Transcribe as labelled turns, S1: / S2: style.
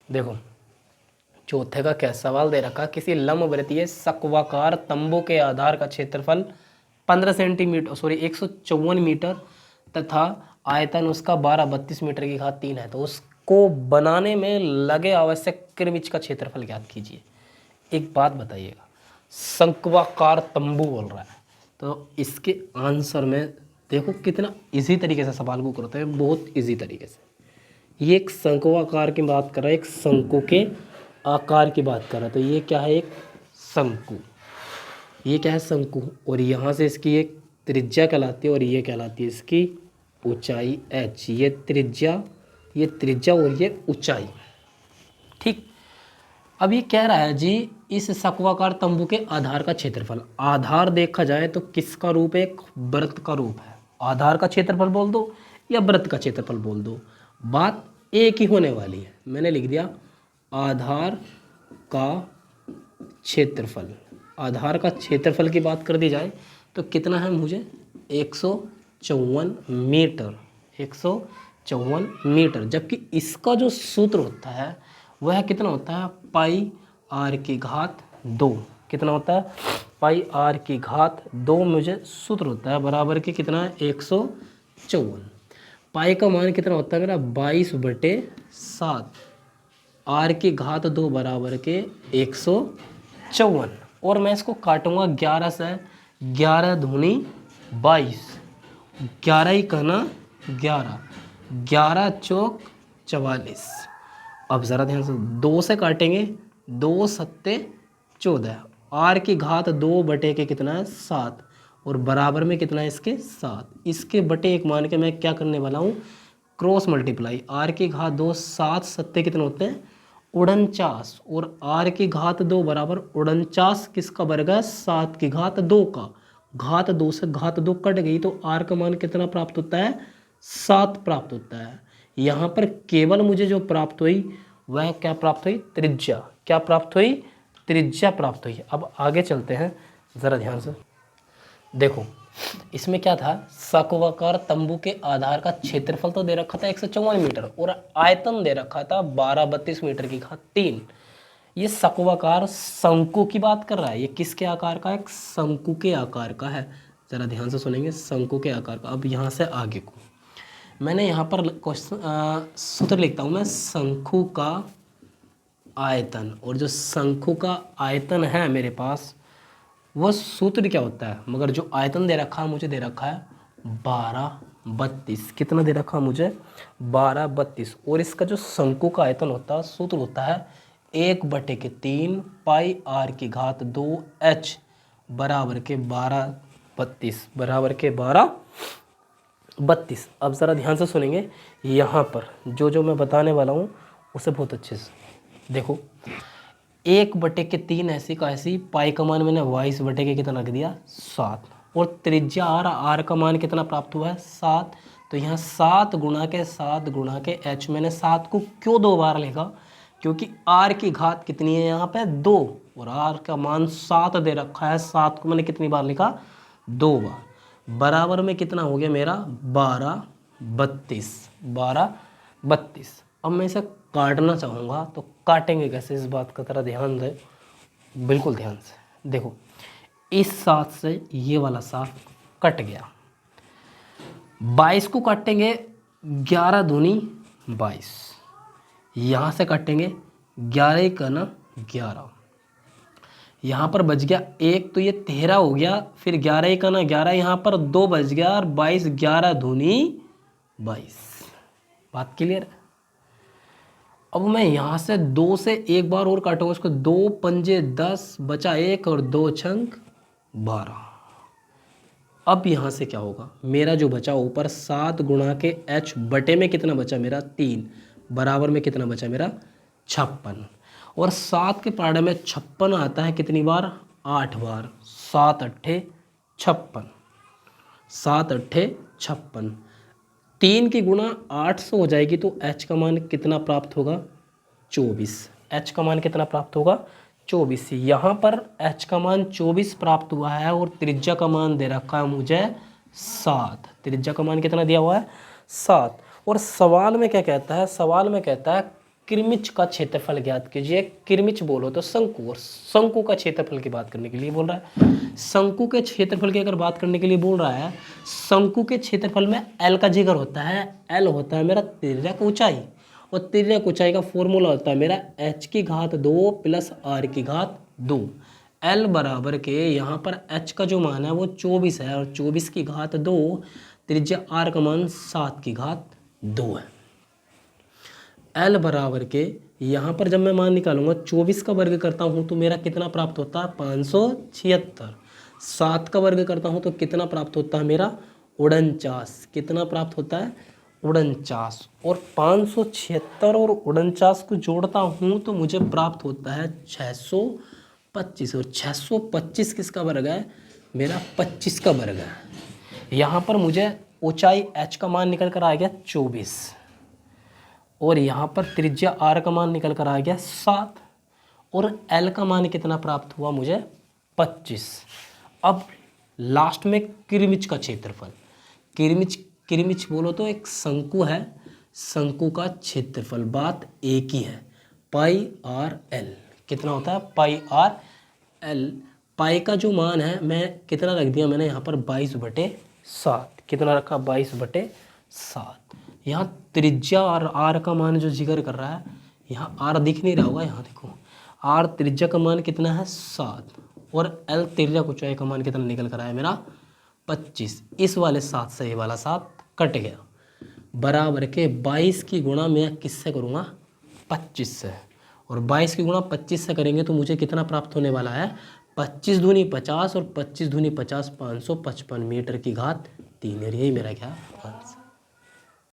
S1: देखो चौथे का क्या सवाल दे रखा, किसी लंबवृत्तीय सक्वाकार तंबू के आधार का क्षेत्रफल 15 सेंटीमीटर 154 मीटर तथा आयतन उसका 1232 मीटर की घात 3 है, तो उसको बनाने में लगे आवश्यक क्रिमिच का क्षेत्रफल ज्ञात कीजिए। एक बात बताइएगा, शंक्वाकार तंबू बोल रहा है, तो इसके आंसर में देखो कितना इजी तरीके से सवाल को करते हैं, बहुत इजी तरीके से। ये एक शंक्वाकार की बात कर रहा है, एक शंकु के आकार की बात कर रहा है, तो ये क्या है, एक शंकु। ये क्या है, शंकु, और यहाँ से इसकी एक त्रिज्या कहलाती है और ये कहलाती है इसकी ऊंचाई h। ये त्रिज्या और ये ऊंचाई, ठीक। अब ये कह रहा है जी इस शंक्वाकार तंबू के आधार का क्षेत्रफल। आधार देखा जाए तो किसका रूप है, एक वृत्त का रूप है। आधार का क्षेत्रफल बोल दो या वृत्त का क्षेत्रफल बोल दो, बात एक ही होने वाली है। मैंने लिख दिया आधार का क्षेत्रफल। आधार का क्षेत्रफल की बात कर दी जाए तो कितना है मुझे, 154 मीटर, 154 मीटर। जबकि इसका जो सूत्र होता है वह कितना होता है, पाई आर की घात 2। कितना होता है, पाई आर की घात 2 मुझे सूत्र होता है, बराबर के कितना है, 154। पाई का मान कितना होता है मेरा, 22/7। आर की घात 2 बराबर के 154। और मैं इसको काटूंगा 11 से, 11 दूनी 22, 11 ही कहना 11, 11 चौक 44। अब ज़रा ध्यान से 2 से काटेंगे, 2 सत्ते 14। आर की घात 2 बटे के कितना है, 7, और बराबर में कितना है इसके, 7। इसके बटे 1 मान के मैं क्या करने वाला हूँ, क्रॉस मल्टीप्लाई। आर की घात 2, 7 सत्ते कितने होते हैं, 49, और आर की घात 2 बराबर 49 किसका वर्ग है, 7 की घात 2 का। घात 2 से घात 2 कट गई तो आर का मान कितना प्राप्त होता है, 7 प्राप्त होता है। यहाँ पर केवल मुझे जो प्राप्त हुई वह क्या प्राप्त हुई, त्रिज्या। क्या प्राप्त हुई, त्रिज्या प्राप्त हुई। अब आगे चलते हैं, ज़रा ध्यान से देखो। इसमें क्या था, शंक्वाकार तंबू के आधार का क्षेत्रफल तो दे रखा था 154 मीटर और आयतन दे रखा था 1232 मीटर की घात 3। ये शंक्वाकार शंकु की बात कर रहा है। ये किसके आकार का है, एक शंकु के आकार का है। ज़रा ध्यान से सुनेंगे, शंकु के आकार का। अब यहाँ से आगे को मैंने यहाँ पर क्वेश्चन सूत्र लिखता हूँ मैं, शंकु का आयतन। और जो शंकु का आयतन है मेरे पास वह सूत्र क्या होता है, मगर जो आयतन दे रखा है मुझे, दे रखा है 1232। कितना दे रखा है मुझे, 1232। और इसका जो शंकु का आयतन होता है, सूत्र होता है 1/3 पाई आर की घात 2h बराबर के 1232, बराबर के 1232। अब ज़रा ध्यान से सुनेंगे, यहाँ पर जो मैं बताने वाला हूँ उसे बहुत अच्छे से देखो। 1/3 ऐसी का ऐसी, पाई का मान मैंने 22 बटे के कितना रख दिया, 7, और त्रिज्या आर का मान कितना प्राप्त हुआ है, 7। तो यहाँ 7 गुणा के 7 गुणा के h, मैंने 7 को क्यों 2 बार लिखा, क्योंकि आर की घात कितनी है यहाँ पे, 2, और आर का मान 7 दे रखा है। 7 को मैंने कितनी बार लिखा, 2 बार, बराबर में कितना हो गया मेरा, 1232, 1232। अब मैं इसे काटना चाहूँगा तो काटेंगे कैसे, इस बात का तरह ध्यान दे, बिल्कुल ध्यान से देखो। इस 7 से ये वाला 7 कट गया, 22 को काटेंगे, 11 दूनी 22, यहाँ से काटेंगे 11 ही का ना 11, यहाँ पर बच गया 1, तो ये 13 हो गया, फिर 11 ही का ना 11, यहाँ पर 2 बच गया, और 22, 11 दूनी 22। बात क्लियर है। अब मैं यहाँ से 2 से एक बार और काटूंगा उसको, 2 पंजे 10, बचा 1 और 2 छंक 12। अब यहाँ से क्या होगा, मेरा जो बचा ऊपर 7 गुणा के h बटे में कितना बचा मेरा, 3, बराबर में कितना बचा मेरा, 56। और 7 के पाड़े में 56 आता है कितनी बार, 8 बार। 7 अट्ठे 56, 7 अट्ठे 56, 3 की गुणा 8 से हो जाएगी तो h का मान कितना प्राप्त होगा, 24। h का मान कितना प्राप्त होगा, 24। यहाँ पर h का मान 24 प्राप्त हुआ है और त्रिज्या का मान दे रखा है मुझे 7। त्रिज्या का मान कितना दिया हुआ है, 7। और सवाल में क्या कहता है, सवाल में कहता है किरमिच का क्षेत्रफल ज्ञात कीजिए। किरमिच बोलो तो शंकु, और शंकु का क्षेत्रफल की बात करने के लिए बोल रहा है। शंकु के क्षेत्रफल की अगर बात करने के लिए बोल रहा है, शंकु के क्षेत्रफल में एल का जिक्र होता है। एल होता है मेरा तिर्यक ऊंचाई, और तिर्यक ऊंचाई का फॉर्मूला होता है मेरा h की घात 2 प्लस r की घात 2। एल बराबर के यहाँ पर h का जो मान है वो 24 है, और 24 की घात 2, त्रिज्या r का मान 7 की घात 2 है। एल बराबर के यहाँ पर जब मैं मान निकालूंगा 24 का वर्ग करता हूँ तो मेरा कितना प्राप्त होता है 576। 7 का वर्ग करता हूँ तो कितना प्राप्त होता है मेरा 49। कितना प्राप्त होता है 49। और 576 और 49 को जोड़ता हूँ तो मुझे प्राप्त होता है 625। और 625 किसका वर्ग है मेरा 25 का वर्ग है। यहाँ पर मुझे ऊंचाई h का मान निकल कर आ गया 24, और यहाँ पर त्रिज्या r का मान निकल कर आ गया 7, और l का मान कितना प्राप्त हुआ मुझे 25। अब लास्ट में किरमिच का क्षेत्रफल। किरमिच बोलो तो एक शंकु है, शंकु का क्षेत्रफल बात एक ही है, पाई आर एल। कितना होता है पाई आर एल। पाई का जो मान है मैं कितना रख दिया मैंने यहाँ पर 22/7। कितना रखा 22/7। यहाँ त्रिज्या और आर का मान जो जिक्र कर रहा है, यहाँ आर दिख नहीं रहा होगा, यहाँ देखो आर त्रिज्या का मान कितना है 7, और एल त्रिज्या ऊंचाई का मान कितना निकल कर आया मेरा 25। इस वाले 7 से ये वाला 7 कट गया, बराबर के 22 की गुणा मैं किससे करूँगा 25 से, और 22 की गुणा 25 से करेंगे तो मुझे कितना प्राप्त होने वाला है 25 दूनी 50, और 25 दूनी 50 555 मीटर की घात 3। यही मेरा क्या आंसर।